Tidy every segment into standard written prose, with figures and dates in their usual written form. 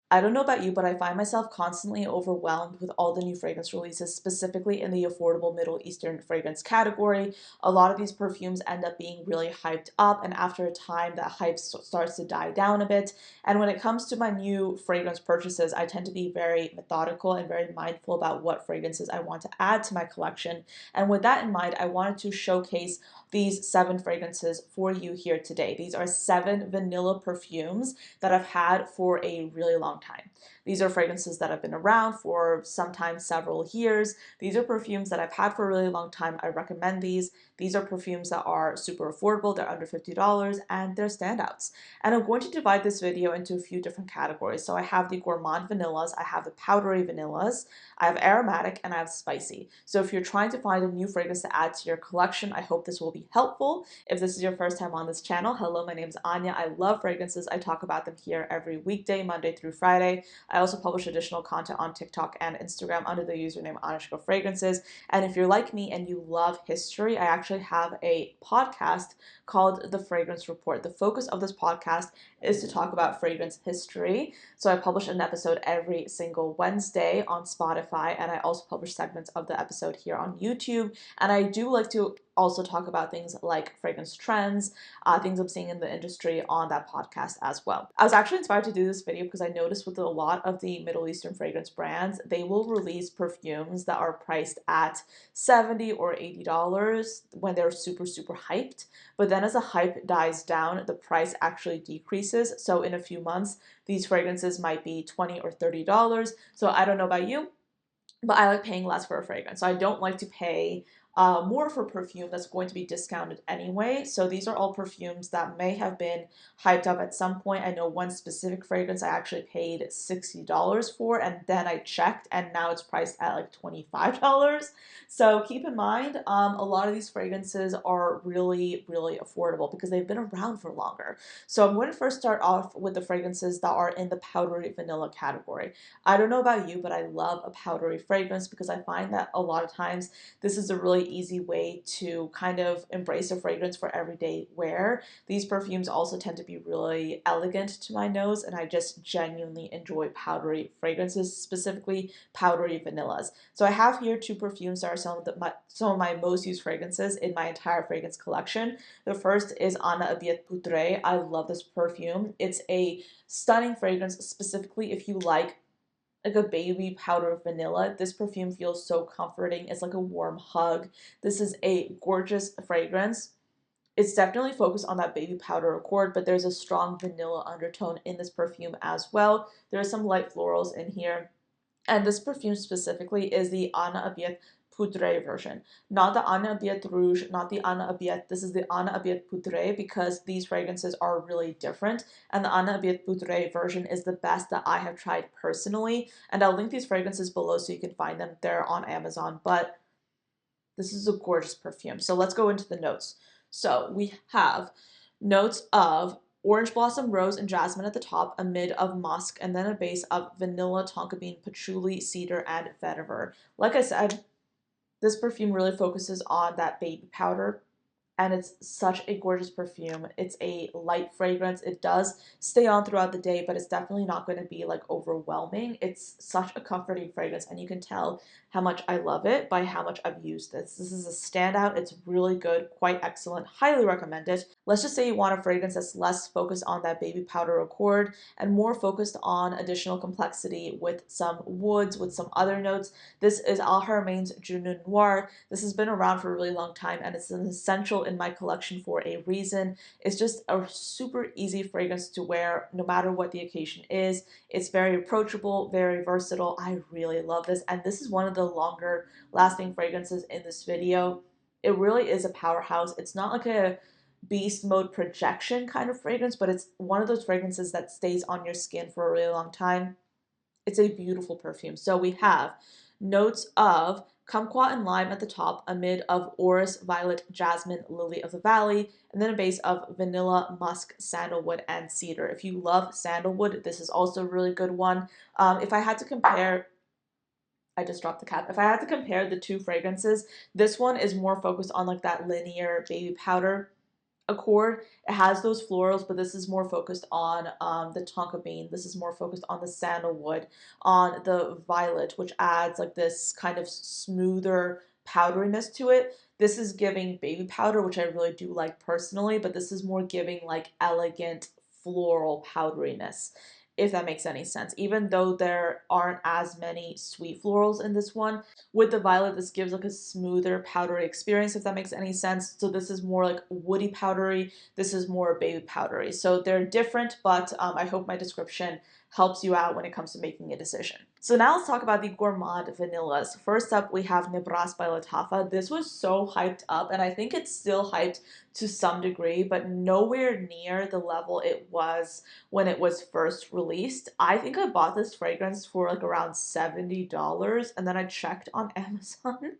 I don't know about you, but I find myself constantly overwhelmed with all the new fragrance releases, specifically in the affordable Middle Eastern fragrance category. A lot of these perfumes end up being really hyped up, and after a time, that hype starts to die down a bit. And when it comes to my new fragrance purchases, I tend to be very methodical and very mindful about what fragrances I want to add to my collection. And with that in mind, I wanted to showcase these 7 fragrances for you here today. These are 7 vanilla perfumes that I've had for a really long time. These are fragrances that have been around for sometimes several years. These are perfumes that I've had for a really long time. I recommend these. These are perfumes that are super affordable. They're under $50 and they're standouts. And I'm going to divide this video into a few different categories. So I have the Gourmand vanillas, I have the Powdery vanillas, I have aromatic, and I have spicy. So if you're trying to find a new fragrance to add to your collection, I hope this will be helpful. If this is your first time on this channel, hello, my name is Anya. I love fragrances. I talk about them here every weekday, Monday through Friday. I also publish additional content on TikTok and Instagram under the username ANECHKAFRAGRANCES. And if you're like me and you love history, I actually have a podcast called The Fragrance Report. The focus of this podcast is to talk about fragrance history. So I publish an episode every single Wednesday on Spotify, and I also publish segments of the episode here on YouTube. And I do like to also talk about things like fragrance trends, things I'm seeing in the industry on that podcast as well. I was actually inspired to do this video because I noticed with a lot of the Middle Eastern fragrance brands, they will release perfumes that are priced at $70 or $80 when they're super, super hyped. But then as the hype dies down, the price actually decreases. So in a few months, these fragrances might be $20 or $30. So I don't know about you, but I like paying less for a fragrance. So I don't like to pay more for perfume that's going to be discounted anyway. So these are all perfumes that may have been hyped up at some point. I know one specific fragrance I actually paid $60 for, and then I checked and now it's priced at like $25. So keep in mind, a lot of these fragrances are really, really affordable because they've been around for longer. So I'm going to first start off with the fragrances that are in the powdery vanilla category. I don't know about you, but I love a powdery fragrance because I find that a lot of times this is a really easy way to kind of embrace a fragrance for everyday wear. These perfumes also tend to be really elegant to my nose, and I just genuinely enjoy powdery fragrances, specifically powdery vanillas. So I have here 2 perfumes that are some of my most used fragrances in my entire fragrance collection. The first is Abiyedh Poudree. I love this perfume. It's a stunning fragrance, specifically if you like a baby powder vanilla. This perfume feels so comforting. It's like a warm hug. This is a gorgeous fragrance. It's definitely focused on that baby powder accord, but there's a strong vanilla undertone in this perfume as well. There are some light florals in here. And this perfume specifically is the Abiyedh Poudree version. Not the Abiyedh Rouge, not the Abiyedh. This is the Abiyedh Poudree because these fragrances are really different. And the Abiyedh Poudree version is the best that I have tried personally. And I'll link these fragrances below so you can find them there on Amazon. But this is a gorgeous perfume. So let's go into the notes. So we have notes of orange blossom, rose, and jasmine at the top, a mid of musk, and then a base of vanilla, tonka bean, patchouli, cedar, and vetiver. Like I said, this perfume really focuses on that baby powder, and it's such a gorgeous perfume. It's a light fragrance. It does stay on throughout the day, but it's definitely not going to be like overwhelming. It's such a comforting fragrance, and you can tell how much I love it by how much I've used this. This is a standout. It's really good, quite excellent, highly recommend it. Let's just say you want a fragrance that's less focused on that baby powder accord and more focused on additional complexity with some woods, with some other notes. This is Haramain's Junoon Noir. This has been around for a really long time, and it's an essential in my collection for a reason. It's just a super easy fragrance to wear no matter what the occasion is. It's very approachable, very versatile. I really love this, and this is one of the longer lasting fragrances in this video. It really is a powerhouse. It's not like a beast mode projection kind of fragrance, but it's one of those fragrances that stays on your skin for a really long time. It's a beautiful perfume. So we have notes of kumquat and lime at the top, a mid of orris, violet, jasmine, lily of the valley, and then a base of vanilla, musk, sandalwood, and cedar. If you love sandalwood, this is also a really good one. If I had to compare, I just dropped the cap. If I had to compare the 2 fragrances, this one is more focused on like that linear baby powder. Accord, it has those florals, but this is more focused on the tonka bean. This is more focused on the sandalwood, on the violet, which adds like this kind of smoother powderiness to it. This is giving baby powder, which I really do like personally, but this is more giving like elegant floral powderiness, if that makes any sense. Even though there aren't as many sweet florals in this one, with the violet, this gives like a smoother powdery experience, if that makes any sense. So this is more like woody powdery. This is more baby powdery. So they're different, but I hope my description helps you out when it comes to making a decision. So now let's talk about the Gourmand vanillas. First up, we have Nebras by Lattafa. This was so hyped up, and I think it's still hyped to some degree, but nowhere near the level it was when it was first released. I think I bought this fragrance for like around $70, and then I checked on Amazon.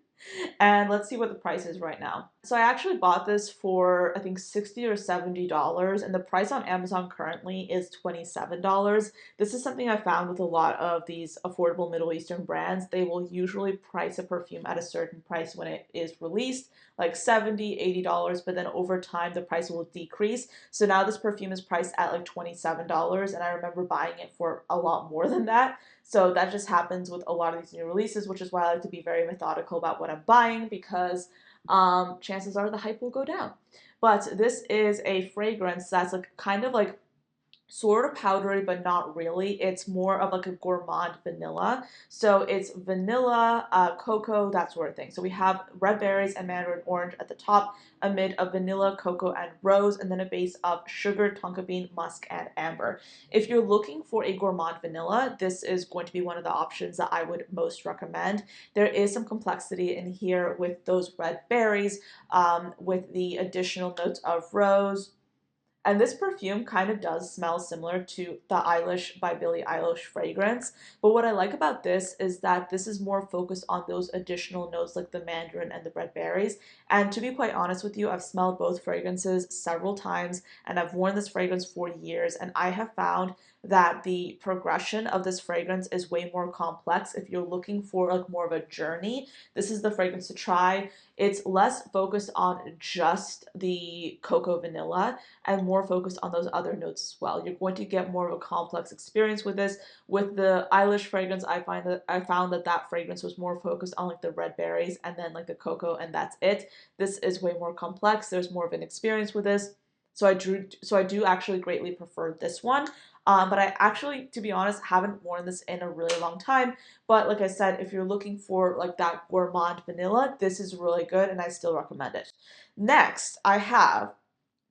And let's see what the price is right now. So I actually bought this for I think $60 or $70, and the price on Amazon currently is $27. This is something I found with a lot of these affordable Middle Eastern brands. They will usually price a perfume at a certain price when it is released, like $70, $80, but then over time the price will decrease. So now this perfume is priced at like $27, and I remember buying it for a lot more than that. So that just happens with a lot of these new releases, which is why I like to be very methodical about what I'm buying, because chances are the hype will go down. But this is a fragrance that's like kind of like sort of powdery, but not really. It's more of like a gourmand vanilla. So it's vanilla, cocoa, that sort of thing. So we have red berries and mandarin orange at the top, amid of vanilla, cocoa, and rose, and then a base of sugar, tonka bean, musk, and amber. If you're looking for a gourmand vanilla, this is going to be one of the options that I would most recommend. There is some complexity in here with those red berries, with the additional notes of rose, and this perfume kind of does smell similar to the Eilish by Billie Eilish fragrance. But what I like about this is that this is more focused on those additional notes like the mandarin and the red berries. And to be quite honest with you, I've smelled both fragrances several times, and I've worn this fragrance for years. And I have found that the progression of this fragrance is way more complex. If you're looking for like more of a journey, this is the fragrance to try. It's less focused on just the cocoa vanilla and more focused on those other notes as well. You're going to get more of a complex experience with this. With the Eilish fragrance, I found that that fragrance was more focused on like the red berries and then like the cocoa, and that's it. This is way more complex. There's more of an experience with this. So I do actually greatly prefer this one. But I actually, to be honest, haven't worn this in a really long time. But like I said, if you're looking for like that gourmand vanilla, this is really good and I still recommend it. Next, I have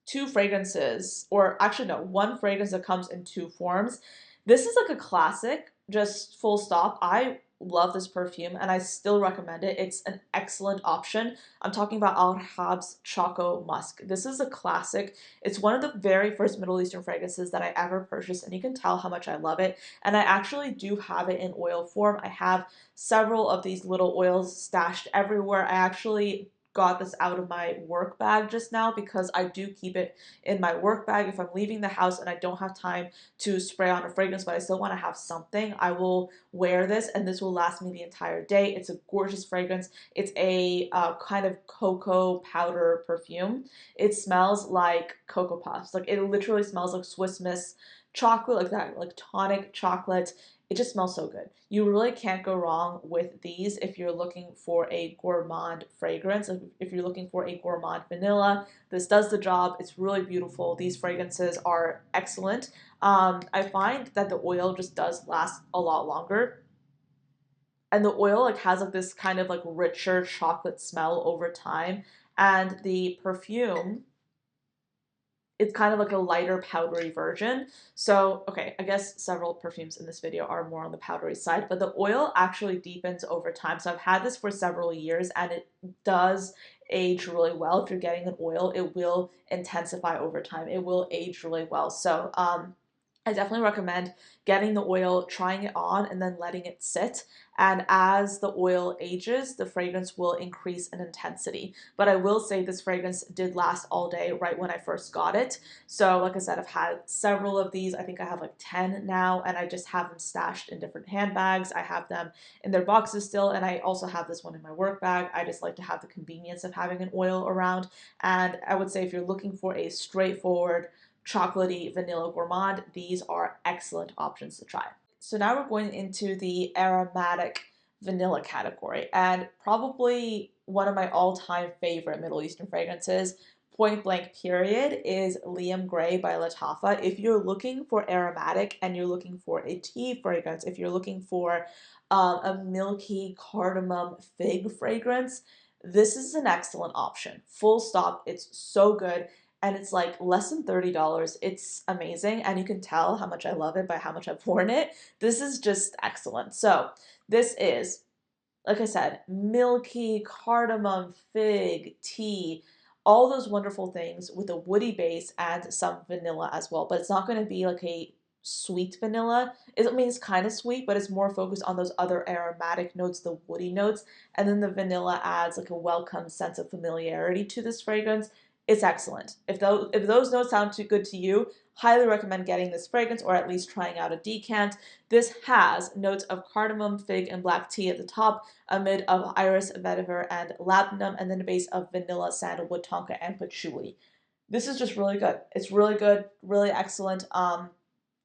two fragrances, or actually no, one fragrance that comes in two forms. This is like a classic, just full stop. I love this perfume and I still recommend it. It's an excellent option. I'm talking about Al-Hab's Choco Musk. This is a classic. It's one of the very first Middle Eastern fragrances that I ever purchased, and you can tell how much I love it. And I actually do have it in oil form. I have several of these little oils stashed everywhere. I actually got this out of my work bag just now because I do keep it in my work bag. If I'm leaving the house and I don't have time to spray on a fragrance, but I still want to have something, I will wear this and this will last me the entire day. It's a gorgeous fragrance. It's a kind of cocoa powder perfume. It smells like Cocoa Puffs. Like it literally smells like Swiss Miss chocolate, like that, like tonic chocolate. It just smells so good. You really can't go wrong with these if you're looking for a gourmand fragrance. If you're looking for a gourmand vanilla, this does the job. It's really beautiful. These fragrances are excellent. I find that the oil just does last a lot longer. And the oil like has like this kind of like richer chocolate smell over time. And the perfume, it's kind of like a lighter powdery version. So, okay, I guess several perfumes in this video are more on the powdery side, but the oil actually deepens over time. So I've had this for several years and it does age really well. If you're getting an oil, it will intensify over time. It will age really well. So, I definitely recommend getting the oil, trying it on, and then letting it sit. And as the oil ages, the fragrance will increase in intensity. But I will say this fragrance did last all day right when I first got it. So, like I said, I've had several of these. I think I have like 10 now, and I just have them stashed in different handbags. I have them in their boxes still, and I also have this one in my work bag. I just like to have the convenience of having an oil around. And I would say if you're looking for a straightforward, chocolatey vanilla gourmand, these are excellent options to try. So now we're going into the aromatic vanilla category, and probably one of my all-time favorite Middle Eastern fragrances, point blank period, is Liam Gray by Lattafa. If you're looking for aromatic and you're looking for a tea fragrance, if you're looking for a milky cardamom fig fragrance, this is an excellent option. Full stop. It's so good, and it's like less than $30. It's amazing, and you can tell how much I love it by how much I've worn it. This is just excellent. So this is, like I said, milky, cardamom, fig, tea, all those wonderful things with a woody base and some vanilla as well. But it's not going to be like a sweet vanilla. I mean, it's kind of sweet, but it's more focused on those other aromatic notes, the woody notes. And then the vanilla adds like a welcome sense of familiarity to this fragrance. It's excellent. If those notes sound too good to you, highly recommend getting this fragrance or at least trying out a decant. This has notes of cardamom, fig, and black tea at the top, a mid of iris, vetiver, and labdanum, and then a base of vanilla, sandalwood, tonka, and patchouli. This is just really good. It's really good, really excellent.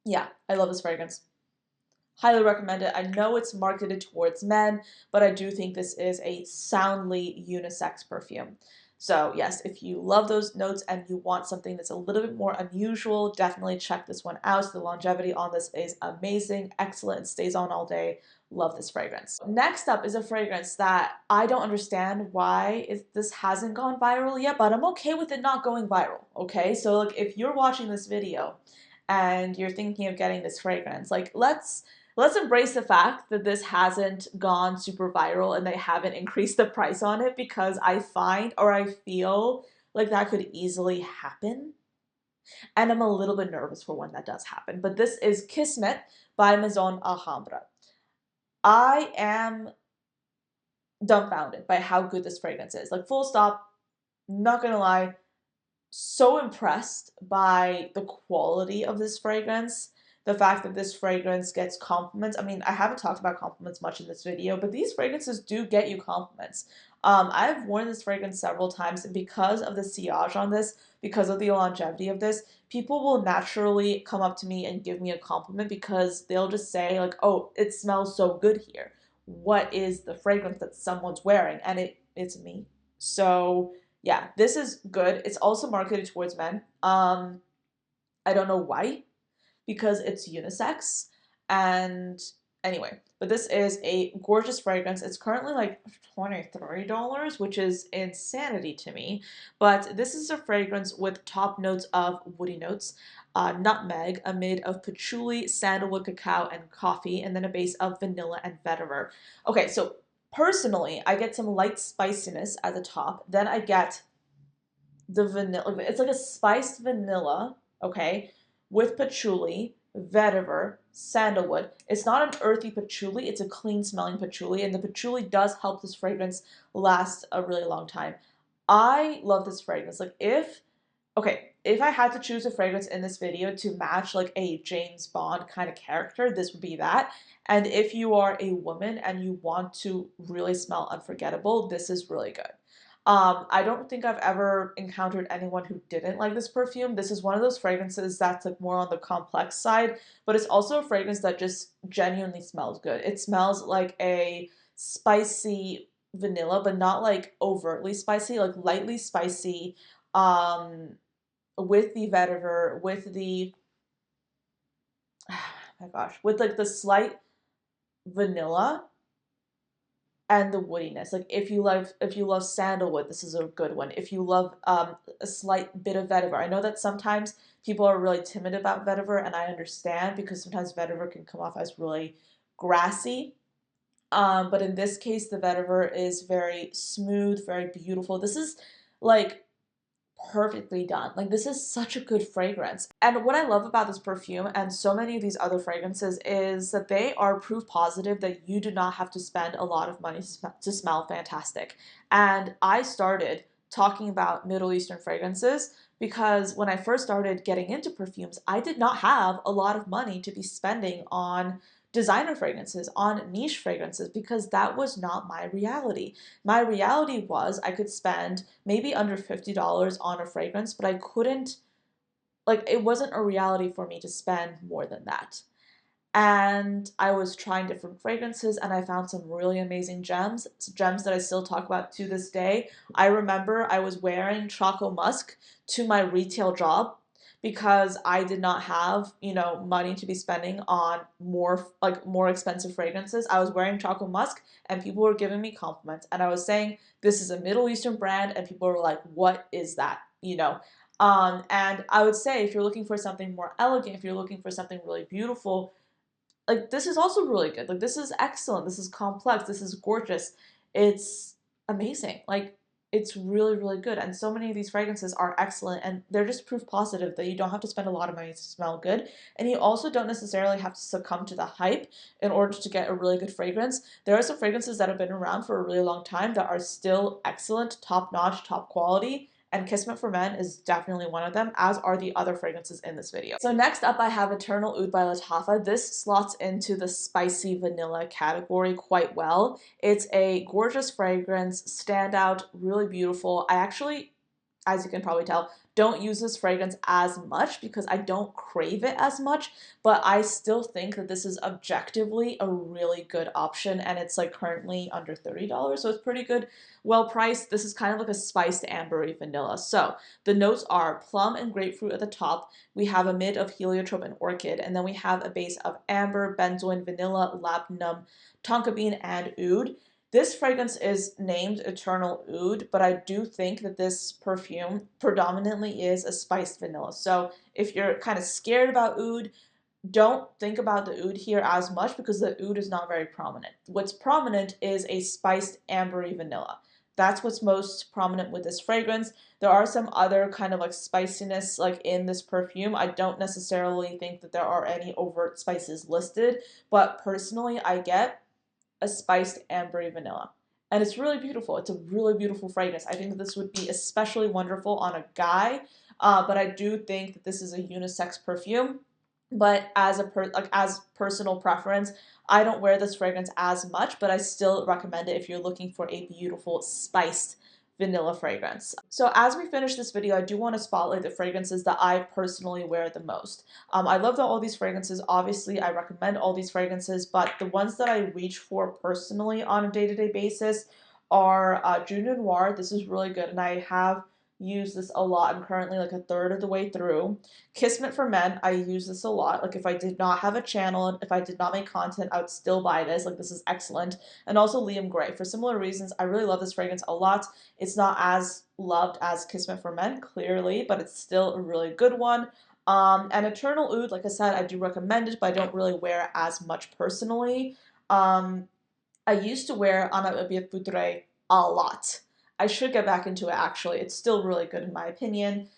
Yeah, I love this fragrance. Highly recommend it. I know it's marketed towards men, but I do think this is a soundly unisex perfume. So yes, if you love those notes and you want something that's a little bit more unusual, definitely check this one out. The longevity on this is amazing, excellent, stays on all day. Love this fragrance. Next up is a fragrance that I don't understand why this hasn't gone viral yet, but I'm okay with it not going viral, okay? So like if you're watching this video and you're thinking of getting this fragrance, like let's embrace the fact that this hasn't gone super viral and they haven't increased the price on it, because I find or I feel like that could easily happen. And I'm a little bit nervous for when that does happen. But this is Kismet by Maison Alhambra. I am dumbfounded by how good this fragrance is. Like, full stop, not gonna lie, so impressed by the quality of this fragrance. The fact that this fragrance gets compliments. I mean, I haven't talked about compliments much in this video, but these fragrances do get you compliments. I've worn this fragrance several times, and because of the sillage on this, because of the longevity of this, people will naturally come up to me and give me a compliment because they'll just say like, "Oh, it smells so good here. What is the fragrance that someone's wearing?" And it's me. So yeah, this is good. It's also marketed towards men. I don't know why, because it's unisex. And anyway, but this is a gorgeous fragrance. It's currently like $23, which is insanity to me. But this is a fragrance with top notes of woody notes, nutmeg, a mid of patchouli, sandalwood, cacao, and coffee, and then a base of vanilla and vetiver. Okay, so personally, I get some light spiciness at the top. Then I get the vanilla. It's like a spiced vanilla, okay, with patchouli, vetiver, sandalwood. It's not an earthy patchouli, it's a clean smelling patchouli, and the patchouli does help this fragrance last a really long time. I love this fragrance. Like, if I had to choose a fragrance in this video to match like a James Bond kind of character, this would be that. And if you are a woman and you want to really smell unforgettable, this is really good. I don't think I've ever encountered anyone who didn't like this perfume. This is one of those fragrances that's like more on the complex side, but it's also a fragrance that just genuinely smells good. It smells like a spicy vanilla, but not like overtly spicy, like lightly spicy, with the vetiver, with the, oh my gosh, with like the slight vanilla and the woodiness. Like if you love sandalwood, this is a good one. If you love a slight bit of vetiver, I know that sometimes people are really timid about vetiver, and I understand because sometimes vetiver can come off as really grassy. But in this case, the vetiver is very smooth, very beautiful. This is like perfectly done. Like, this is such a good fragrance. And what I love about this perfume and so many of these other fragrances is that they are proof positive that you do not have to spend a lot of money to smell fantastic. And I started talking about Middle Eastern fragrances because when I first started getting into perfumes, I did not have a lot of money to be spending on designer fragrances, on niche fragrances, because that was not my reality. My reality was I could spend maybe under $50 on a fragrance, but I couldn't, like, it wasn't a reality for me to spend more than that. And I was trying different fragrances and I found some really amazing gems, gems that I still talk about to this day. I remember I was wearing Choco Musk to my retail job because I did not have, money to be spending on more expensive fragrances. I was wearing Choco Musk and people were giving me compliments and I was saying this is a Middle Eastern brand and people were like, "What is that?" And I would say if you're looking for something more elegant, if you're looking for something really beautiful, like, this is also really good. Like, this is excellent. This is complex. This is gorgeous. It's amazing. Like, it's really, really good. And so many of these fragrances are excellent and they're just proof positive that you don't have to spend a lot of money to smell good. And you also don't necessarily have to succumb to the hype in order to get a really good fragrance. There are some fragrances that have been around for a really long time that are still excellent, top notch, top quality. And Kismet for Men is definitely one of them, as are the other fragrances in this video. So next up I have Eternal Oud by Lattafa. This slots into the spicy vanilla category quite well. It's a gorgeous fragrance, standout, really beautiful. I actually, as you can probably tell, don't use this fragrance as much because I don't crave it as much, but I still think that this is objectively a really good option and it's like currently under $30, so it's pretty good, well priced. This is kind of like a spiced ambery vanilla. So the notes are plum and grapefruit at the top, we have a mid of heliotrope and orchid, and then we have a base of amber, benzoin, vanilla, labdanum, tonka bean, and oud. This fragrance is named Eternal Oud, but I do think that this perfume predominantly is a spiced vanilla. So if you're kind of scared about oud, don't think about the oud here as much because the oud is not very prominent. What's prominent is a spiced ambery vanilla. That's what's most prominent with this fragrance. There are some other kind of like spiciness like in this perfume. I don't necessarily think that there are any overt spices listed, but personally I get a spiced ambery vanilla. And it's really beautiful. It's a really beautiful fragrance. I think this would be especially wonderful on a guy, but I do think that this is a unisex perfume. But as personal preference, I don't wear this fragrance as much, but I still recommend it if you're looking for a beautiful spiced vanilla fragrance. So as we finish this video, I do want to spotlight the fragrances that I personally wear the most. I love all these fragrances. Obviously, I recommend all these fragrances, but the ones that I reach for personally on a day-to-day basis are Junoon Noir. This is really good, and I have used this a lot. I'm currently like a third of the way through. Kismet for Men, I use this a lot. Like if I did not have a channel, if I did not make content, I would still buy this. Like this is excellent. And also Liam Gray. For similar reasons, I really love this fragrance a lot. It's not as loved as Kismet for Men, clearly, but it's still a really good one. And Eternal Oud, like I said, I do recommend it, but I don't really wear it as much personally. I used to wear Abiyedh Poudree a lot. I should get back into it actually. It's still really good in my opinion.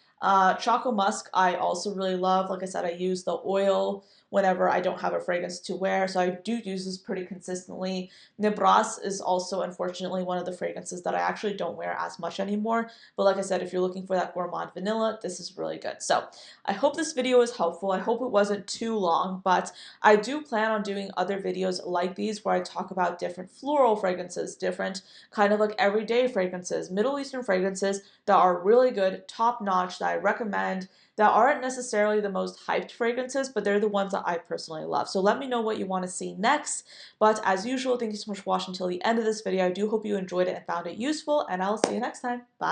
Choco Musk I also really love. Like I said, I use the oil whenever I don't have a fragrance to wear, so I do use this pretty consistently. Nebras is also unfortunately one of the fragrances that I actually don't wear as much anymore, but like I said, if you're looking for that gourmand vanilla, this is really good. So I hope this video was helpful. I hope it wasn't too long, but I do plan on doing other videos like these where I talk about different floral fragrances, different kind of like everyday fragrances, Middle Eastern fragrances that are really good, top notch, that I recommend, that aren't necessarily the most hyped fragrances, but they're the ones that I personally love. So let me know what you want to see next. But as usual, thank you so much for watching until the end of this video. I do hope you enjoyed it and found it useful, and I'll see you next time. Bye.